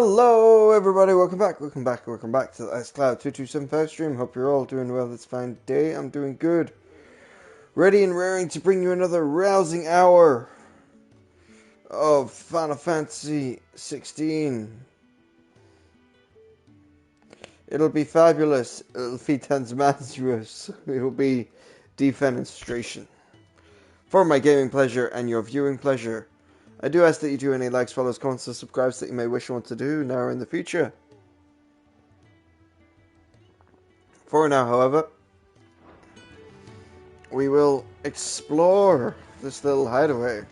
Hello everybody, welcome back to the Ice Cloud 2275 stream. Hope you're all doing well this fine day. I'm doing good. Ready and raring to bring you another rousing hour of Final Fantasy XVI. It'll be fabulous, it'll be tanzmasterous, it'll be defenestration. For my gaming pleasure and your viewing pleasure, I do ask that you do any likes, follows, comments, and subscribes that you may wish and want to do now or in the future. For now, however, we will explore this little hideaway.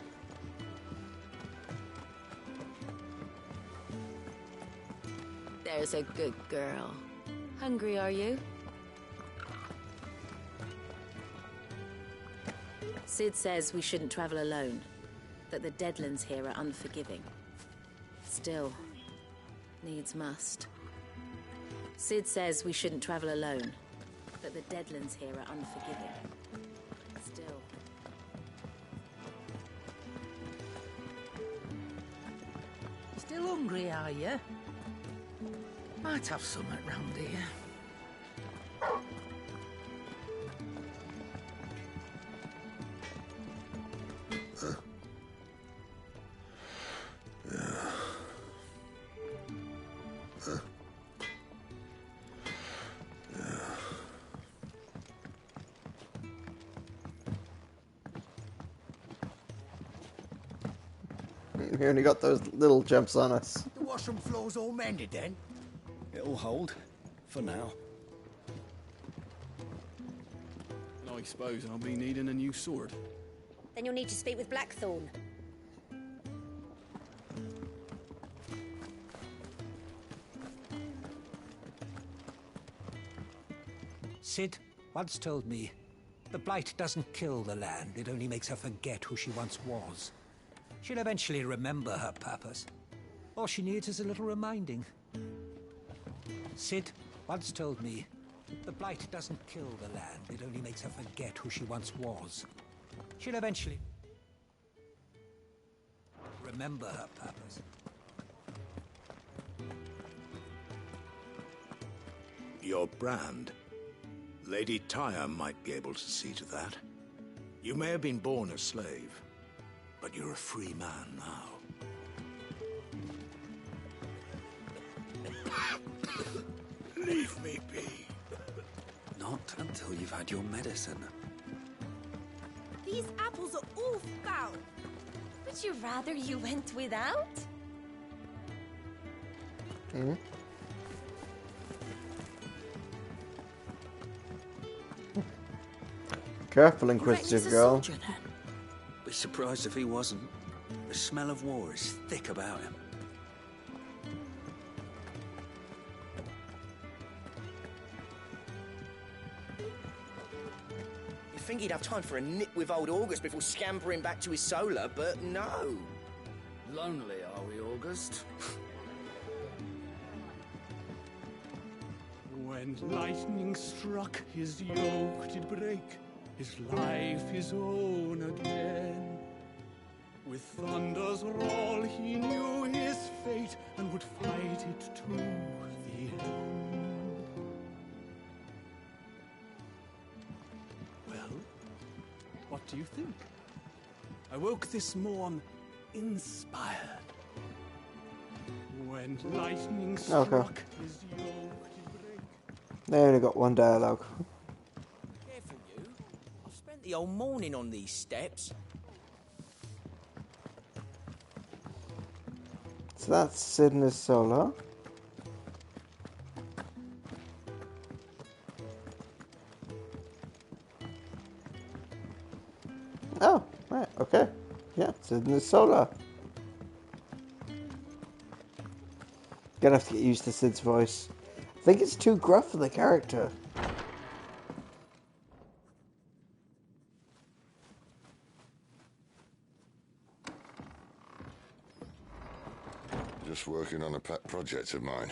There's a good girl. Hungry, are you? Sid says we shouldn't travel alone. That the Deadlands here are unforgiving. Still, needs must. Sid says we shouldn't travel alone. That the Deadlands here are unforgiving. Still. Still hungry, are you? Might have something round here. We only got those little jumps on us. The washroom floor's all mended then? It'll hold, for now. I suppose I'll be needing a new sword. Then you'll need to speak with Blackthorn. Sid once told me, the Blight doesn't kill the land, it only makes her forget who she once was. She'll eventually remember her purpose. All she needs is a little reminding. Sid once told me, the Blight doesn't kill the land, it only makes her forget who she once was. She'll eventually remember her purpose. Your brand. Lady Tyre might be able to see to that. You may have been born a slave, but you're a free man now. Leave me be. Not until you've had your medicine. These apples are all foul. Would you rather you went without? Careful, inquisitive girl. Be surprised if he wasn't. The smell of war is thick about him. You'd think he'd have time for a nip with old August before scampering back to his solar, but no. Lonely, are we, August? When lightning struck, his yoke did break, his life his own again. With thunder's roll he knew his fate, and would fight it to the end. Well, what do you think? I woke this morn inspired. When lightning struck, his yoke did break. They only got one dialogue. Careful, you. I've spent the whole morning on these steps. So that's Sid and his solo. Oh, right, okay. Yeah, Sid and his solo. Gonna have to get used to Sid's voice. I think it's too gruff for the character. Just working on a pet project of mine.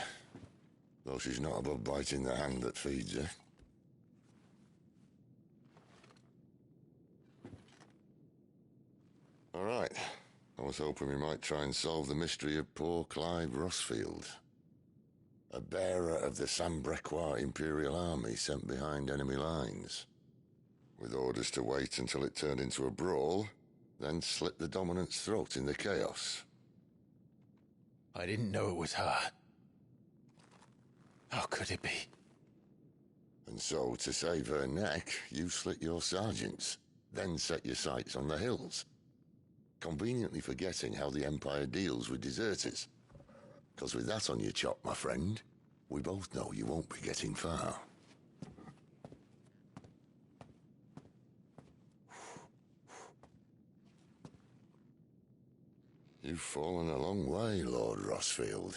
Though she's not above biting the hand that feeds her. All right. I was hoping we might try and solve the mystery of poor Clive Rossfield, a bearer of the Sambrequois Imperial Army sent behind enemy lines, with orders to wait until it turned into a brawl, then slit the dominant's throat in the chaos. I didn't know it was her. How could it be? And so, to save her neck, you slit your sergeants, then set your sights on the hills, conveniently forgetting how the Empire deals with deserters. Because with that on your chop, my friend, we both know you won't be getting far. You've fallen a long way, Lord Rossfield.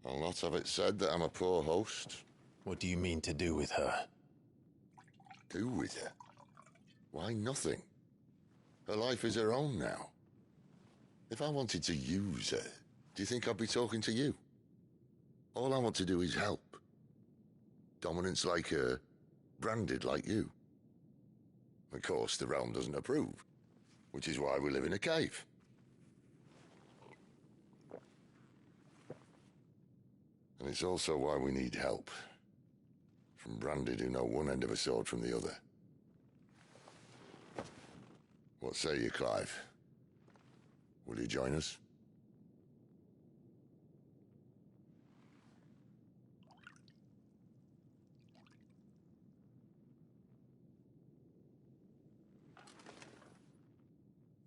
I'll not have it said that I'm a poor host. What do you mean to do with her? Do with her? Why, nothing. Her life is her own now. If I wanted to use her, do you think I'd be talking to you? All I want to do is help. Dominants like her, branded like you. Of course, the realm doesn't approve, which is why we live in a cave. And it's also why we need help. From branded who know one end of a sword from the other. What say you, Clive? Will you join us?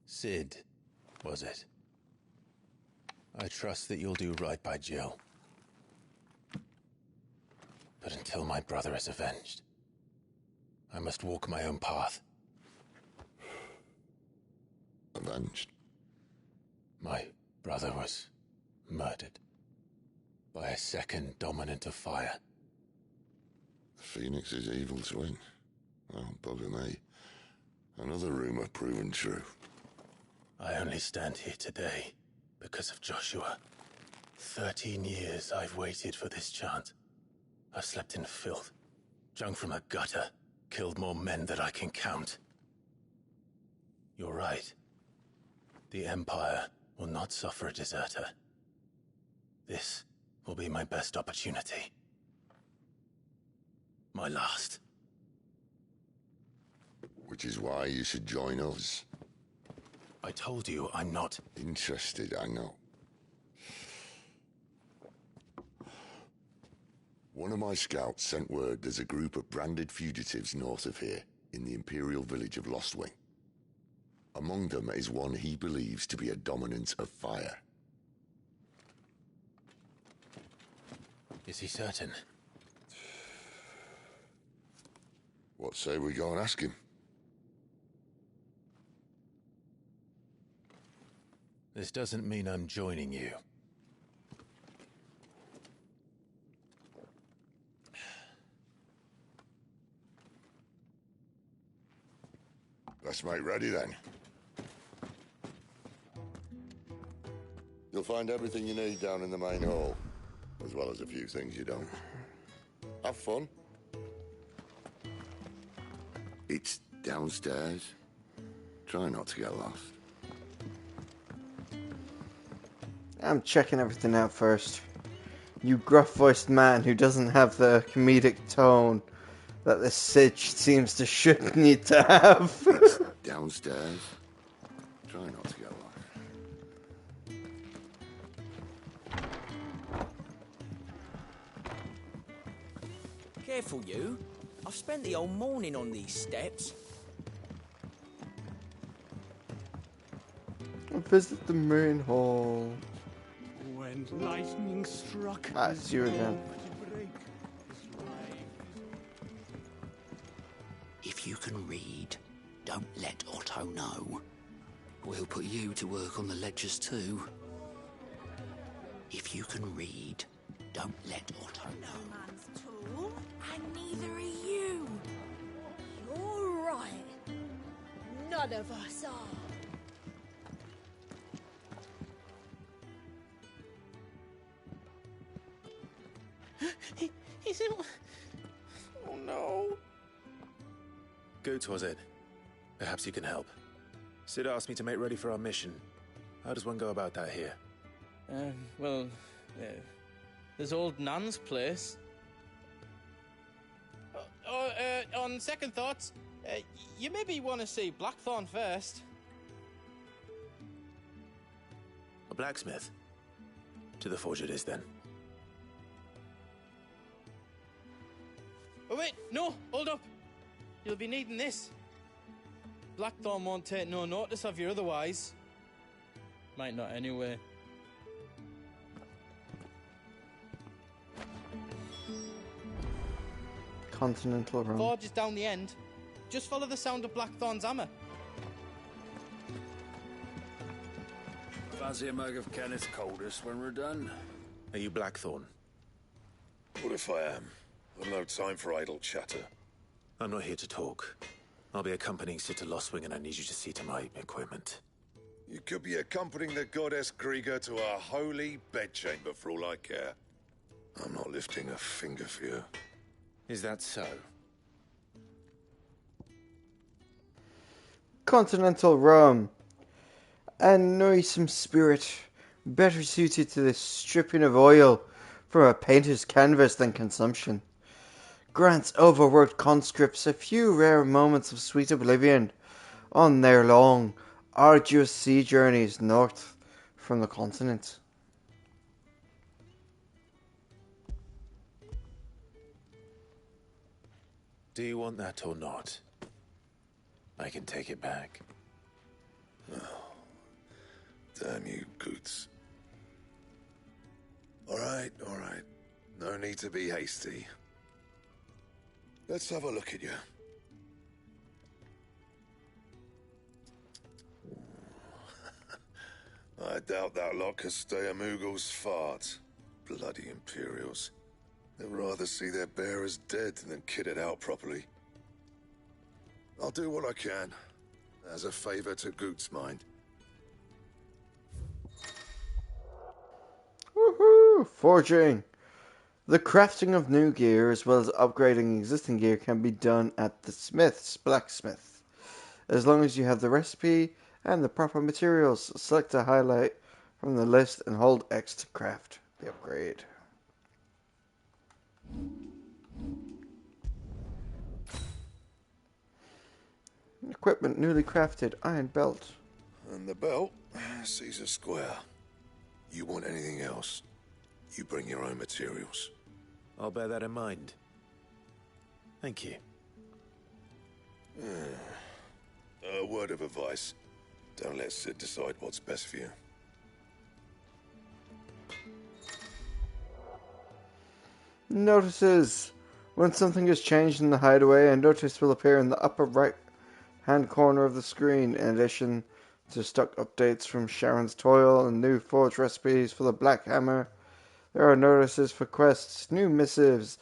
Cid, was it? I trust that you'll do right by Jill. But until my brother is avenged, I must walk my own path. Avenged? My brother was murdered by a second dominant of fire. The Phoenix's evil twin. Oh, bugger me. Another rumor proven true. I only stand here today because of Joshua. 13 years I've waited for this chance. I've slept in filth, drunk from a gutter, killed more men than I can count. You're right. The Empire will not suffer a deserter. This will be my best opportunity. My last. Which is why you should join us. I told you I'm not interested, I know. One of my scouts sent word there's a group of branded fugitives north of here, in the Imperial village of Lostwing. Among them is one he believes to be a dominant of fire. Is he certain? What say we go and ask him? This doesn't mean I'm joining you. Let's make ready then. You'll find everything you need down in the main hall, as well as a few things you don't. Have fun. It's downstairs. Try not to get lost. I'm checking everything out first. You gruff-voiced man who doesn't have the comedic tone that the Cid seems to should need to have. Downstairs. Try not to get lost. Careful, you. I've spent the whole morning on these steps. Visit the main hall. When lightning struck, it's you again. If you can read, don't let Otto know. We'll put you to work on the ledgers too. If you can read, don't let Otto know. Man's tall, and neither are you. You're right. One of us all. He's in... Oh no. Goots, was it? Perhaps you can help. Sid asked me to make ready for our mission. How does one go about that here? Well, there's old Nan's place. On second thoughts, you maybe want to see Blackthorn first. A blacksmith? To the forge it is, then. Oh wait, no, hold up. You'll be needing this. Blackthorn won't take no notice of you otherwise. Might not anyway. Continental Rome. Forge is down the end. Just follow the sound of Blackthorn's hammer. Fancy a mug of Kenneth's coldest when we're done? Are you Blackthorn? What if I am? I've no time for idle chatter. I'm not here to talk. I'll be accompanying Sid to Lostwing, and I need you to see to my equipment. You could be accompanying the goddess Krieger to a holy bedchamber for all I care. I'm not lifting a finger for you. Is that so? Continental Rome. A noisome spirit, better suited to the stripping of oil from a painter's canvas than consumption. Grants overworked conscripts a few rare moments of sweet oblivion on their long, arduous sea journeys north from the continent. Do you want that or not? I can take it back. Oh, damn you, Goots. All right. No need to be hasty. Let's have a look at you. I doubt that lot could stay a Moogle's fart. Bloody Imperials. They'd rather see their bearers dead than kitted out properly. I'll do what I can, as a favor to Goot's mind. Woohoo! Forging! The crafting of new gear as well as upgrading existing gear can be done at the smith's blacksmith. As long as you have the recipe and the proper materials, select a highlight from the list and hold X to craft the upgrade. Equipment newly crafted, iron belt. And the belt sees a square. You want anything else, you bring your own materials. I'll bear that in mind. Thank you. A word of advice. Don't let Sid decide what's best for you. Notices. When something is changed in the hideaway, a notice will appear in the upper right hand corner of the screen. In addition to stock updates from Sharon's Toil and new forge recipes for the Black Hammer, there are notices for quests, new missives,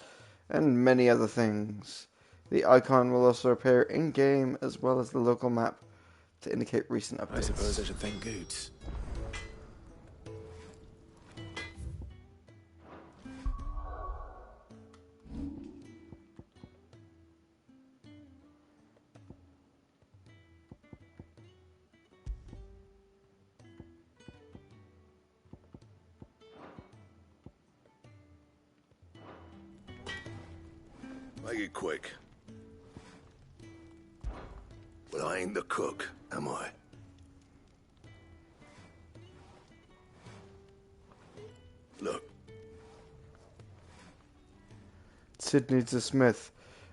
and many other things. The icon will also appear in-game as well as the local map to indicate recent updates. I suppose I should thank Goots. Make it quick. But I ain't the cook, am I? Look. Sid needs a smith,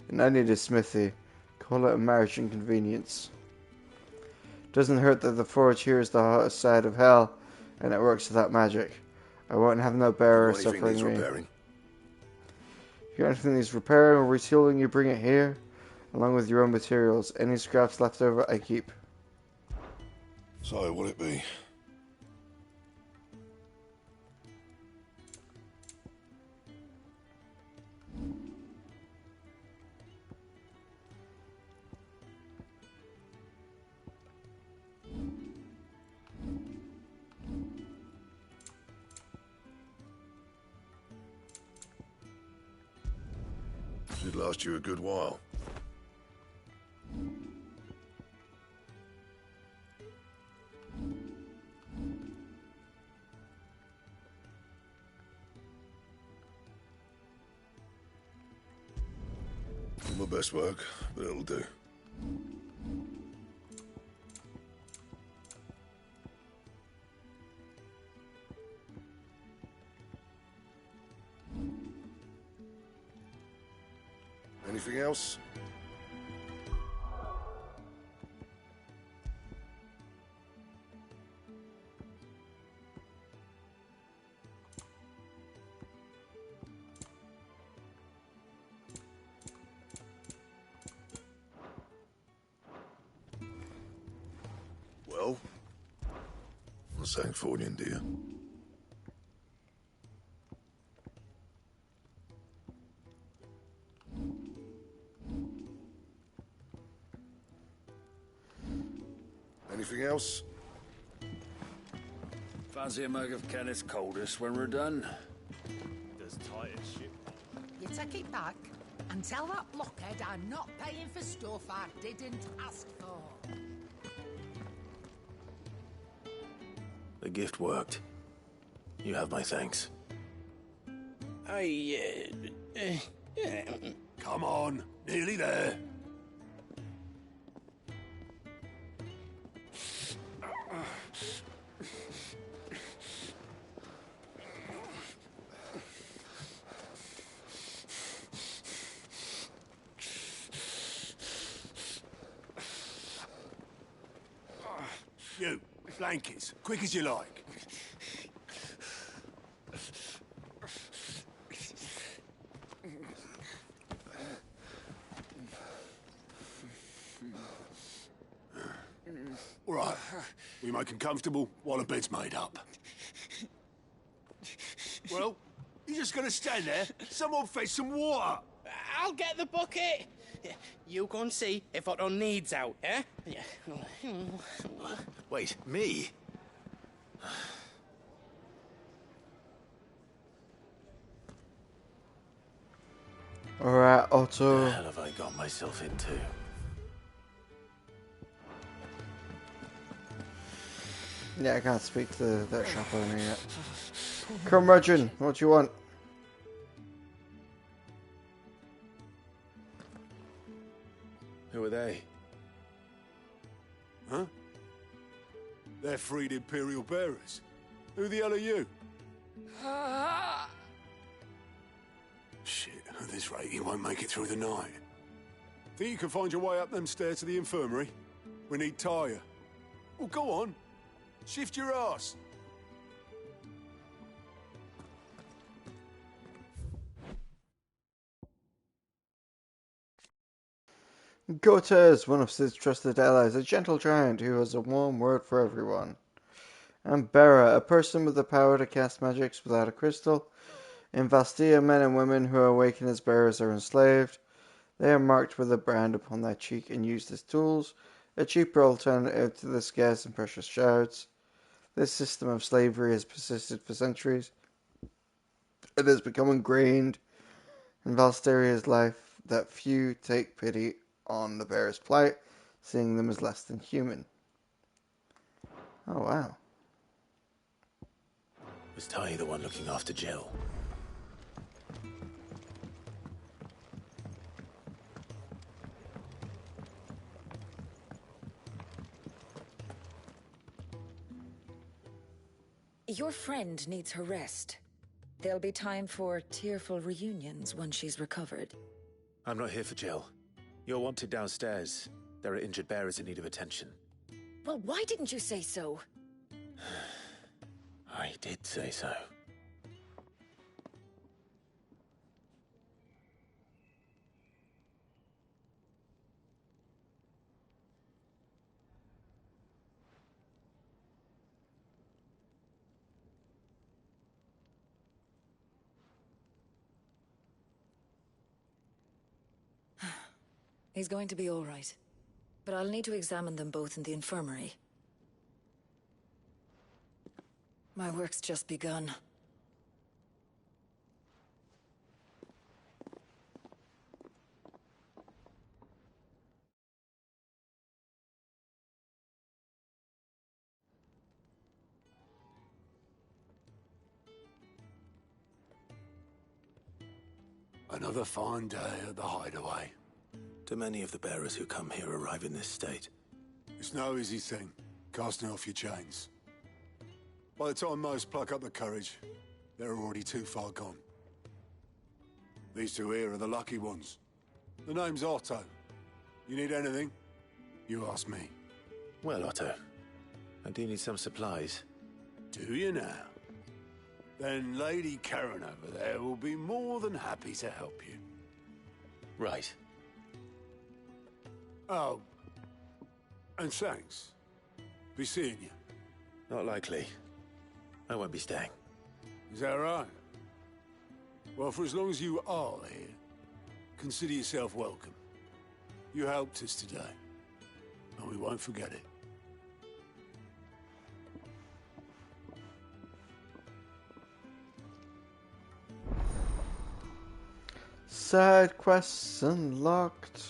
and I need a smithy. Call it a marriage inconvenience. Doesn't hurt that the forge here is the hottest side of hell, and it works without magic. I won't have no bearer suffering me. Repairing? If you got anything needs repairing or retooling, you bring it here, along with your own materials. Any scraps left over, I keep. So, what'll it be? Should last you a good while. Not my best work, but it'll do. Anything else? Well, I'm saying Fornian, dear. Anything else? Fancy a mug of Kenneth's coldest when we're done? Does Titus ship? You take it back and tell that blockhead I'm not paying for stuff I didn't ask for. The gift worked. You have my thanks. Come on, nearly there. You, blankets, quick as you like. All right, we make 'em comfortable while the bed's made up. Well, you just gonna stand there? Someone fetch some water. I'll get the bucket. You go and see if Otto needs out, eh? Wait, me? Alright, What Otto. the hell have I got myself into? Yeah, I can't speak to that shop owner yet. Curmudgeon, what do you want? Who are they? Huh? They're freed Imperial bearers. Who the hell are you? Shit, at this rate, he won't make it through the night. Think you can find your way up them stairs to the infirmary? We need Tyre. Well, go on. Shift your ass. Gotas, one of Sid's trusted allies, a gentle giant who has a warm word for everyone. And Bera, a person with the power to cast magics without a crystal. In Valisthea, men and women who awaken as bearers are enslaved. They are marked with a brand upon their cheek and used as tools, a cheaper alternative to the scarce and precious shards. This system of slavery has persisted for centuries. It has become ingrained in Valisthea's life that few take pity on the bearer's plight, seeing them as less than human. Oh, wow. Was Ty the one looking after Jill? Your friend needs her rest. There'll be time for tearful reunions once she's recovered. I'm not here for Jill. You're wanted downstairs. There are injured bearers in need of attention. Well, why didn't you say so? I did say so. He's going to be all right. But I'll need to examine them both in the infirmary. My work's just begun. Another fine day at the hideaway. Do many of the bearers who come here arrive in this state? It's no easy thing, casting off your chains. By the time most pluck up the courage, they're already too far gone. These two here are the lucky ones. The name's Otto. You need anything? You ask me. Well, Otto, I do need some supplies. Do you now? Then Lady Karen over there will be more than happy to help you. Right. Oh, and thanks. Be seeing you. Not likely. I won't be staying. Is that right? Well, for as long as you are here, consider yourself welcome. You helped us today, and we won't forget it. Side quests unlocked.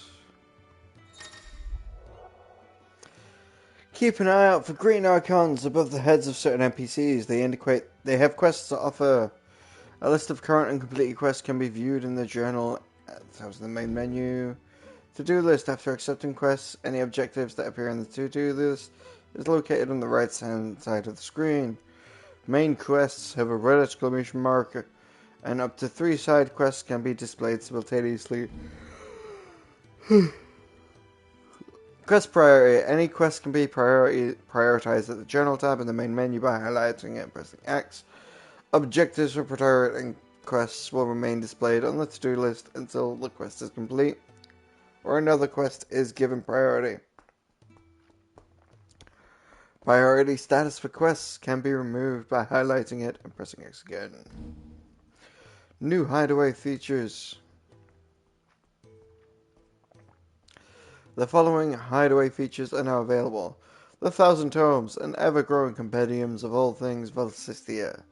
Keep an eye out for green icons above the heads of certain NPCs. They indicate they have quests to offer. A list of current and completed quests can be viewed in the journal. That was the main menu. To-do list. After accepting quests, any objectives that appear in the to-do list is located on the right hand side of the screen. Main quests have a red exclamation mark, and up to 3 side quests can be displayed simultaneously. Quest priority. Any quest can be prioritized at the journal tab in the main menu by highlighting it and pressing X. Objectives for priority quests will remain displayed on the to-do list until the quest is complete, or another quest is given priority. Priority status for quests can be removed by highlighting it and pressing X again. New hideaway features. The following hideaway features are now available. The 1,000 Tomes, and ever-growing compendiums of all things Valisthea.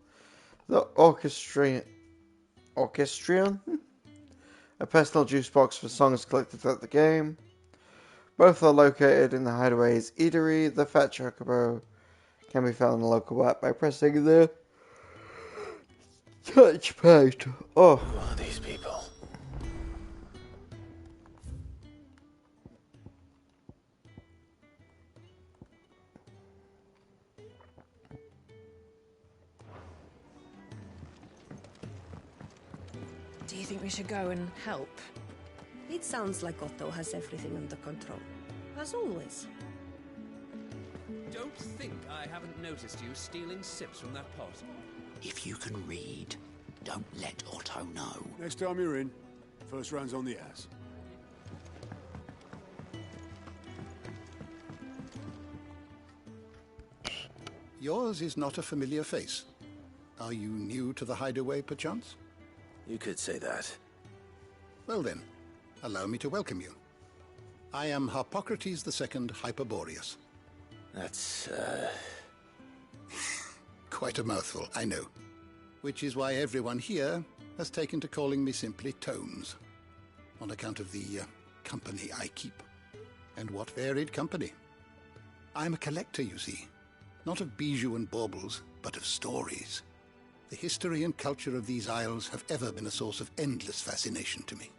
The Orchestrion, a personal juice box for songs collected throughout the game. Both are located in the hideaway's eatery. The Fat Chocobo can be found in the local app by pressing the touchpad. Oh. Who are these people? Do you think we should go and help? It sounds like Otto has everything under control, as always. Don't think I haven't noticed you stealing sips from that pot. If you can read, don't let Otto know. Next time you're in, first round's on the ass. Yours is not a familiar face. Are you new to the hideaway, perchance? You could say that. Well then, allow me to welcome you. I am Harpocrates II Hyperboreus. That's, Quite a mouthful, I know. Which is why everyone here has taken to calling me simply Tomes, on account of the company I keep. And what varied company. I'm a collector, you see. Not of bijou and baubles, but of stories. The history and culture of these isles have ever been a source of endless fascination to me.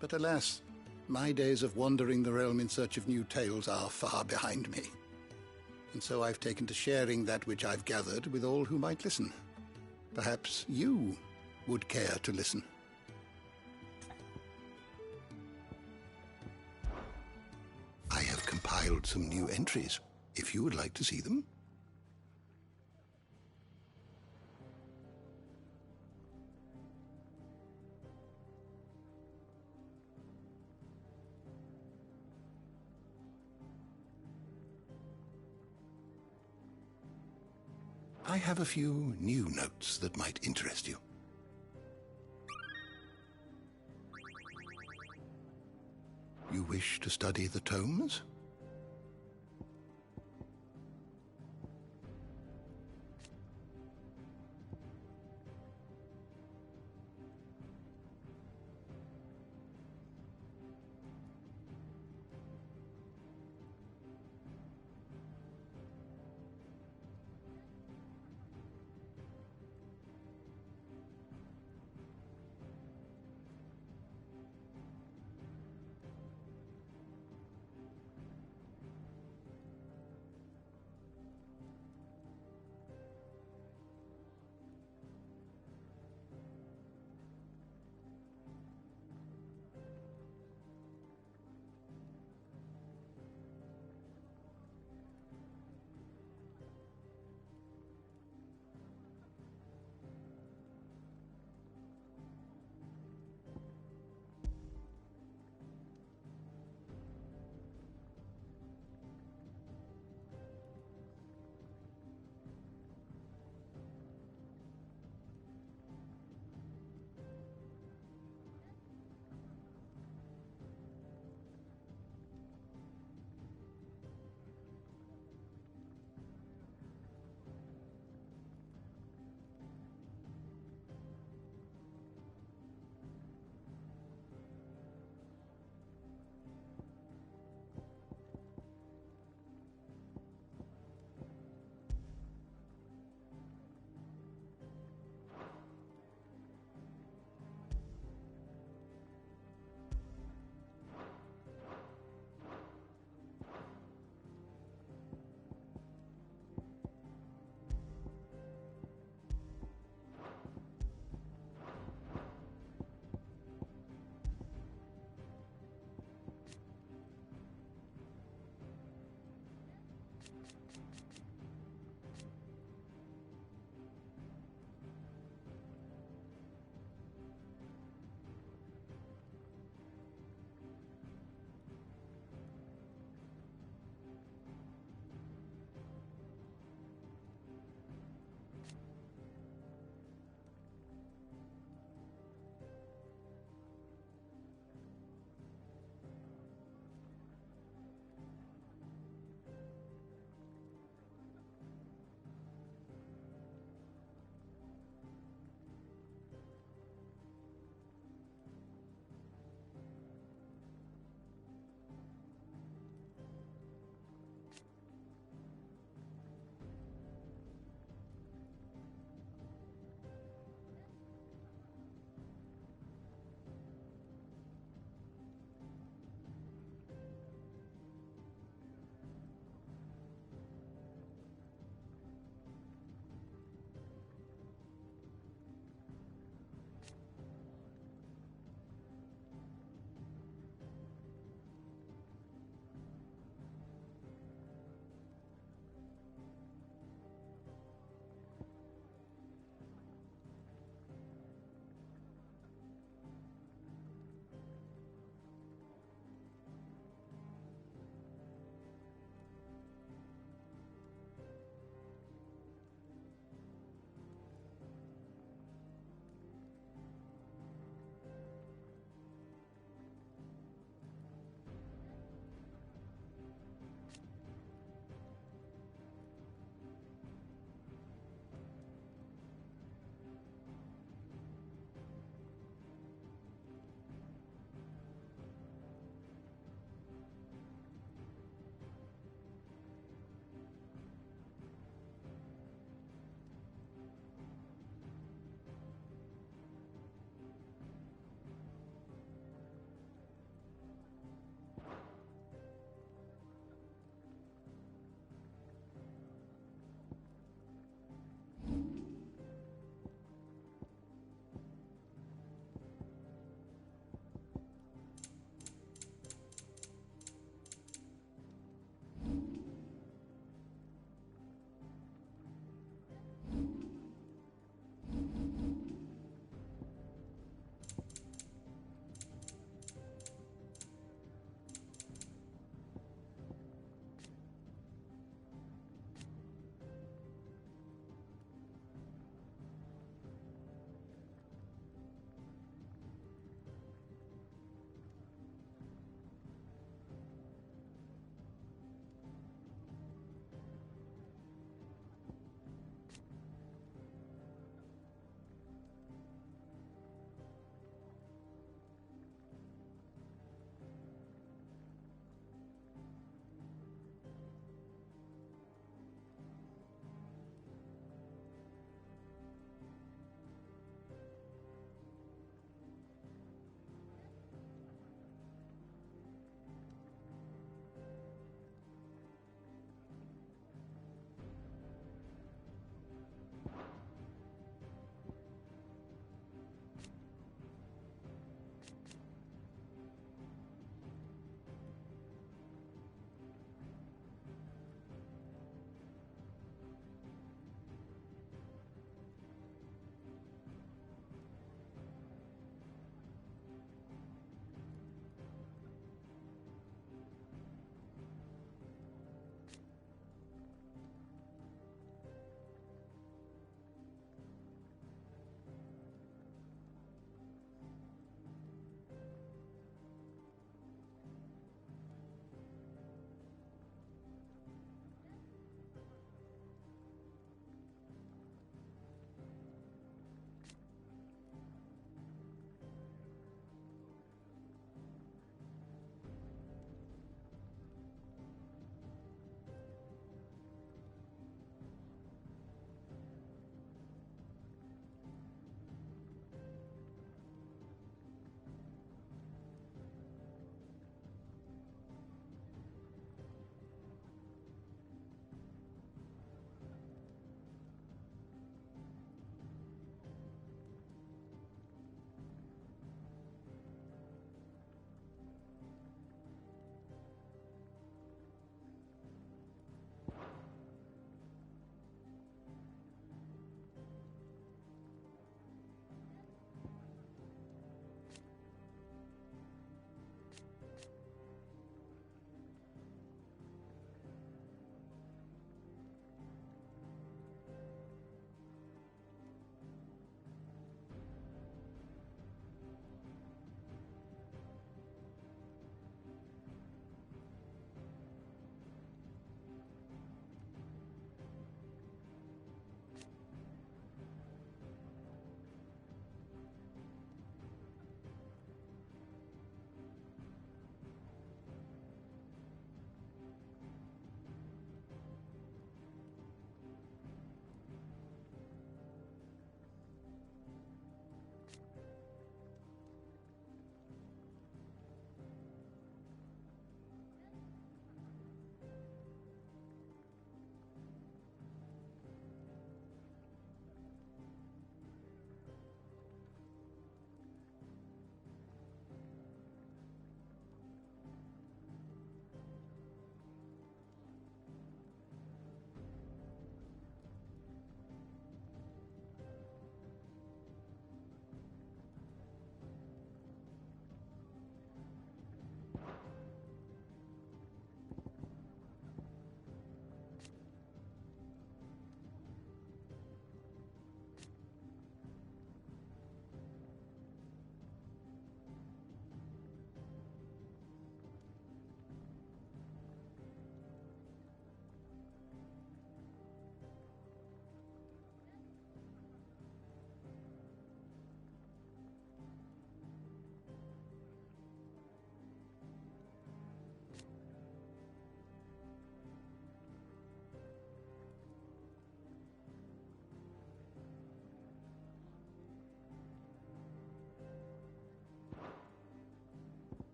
But alas, my days of wandering the realm in search of new tales are far behind me. And so I've taken to sharing that which I've gathered with all who might listen. Perhaps you would care to listen. I have compiled some new entries, if you would like to see them. I have a few new notes that might interest you. You wish to study the tomes?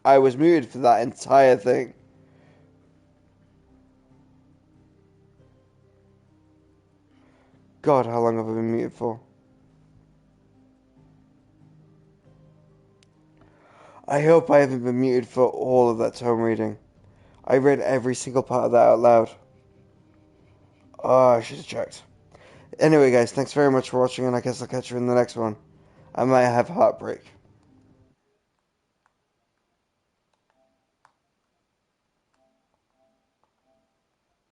I was muted for that entire thing. God, how long have I been muted for? I hope I haven't been muted for all of that tome reading. I read every single part of that out loud. Oh, I should have checked. Anyway, guys, thanks very much for watching, and I guess I'll catch you in the next one. I might have heartbreak.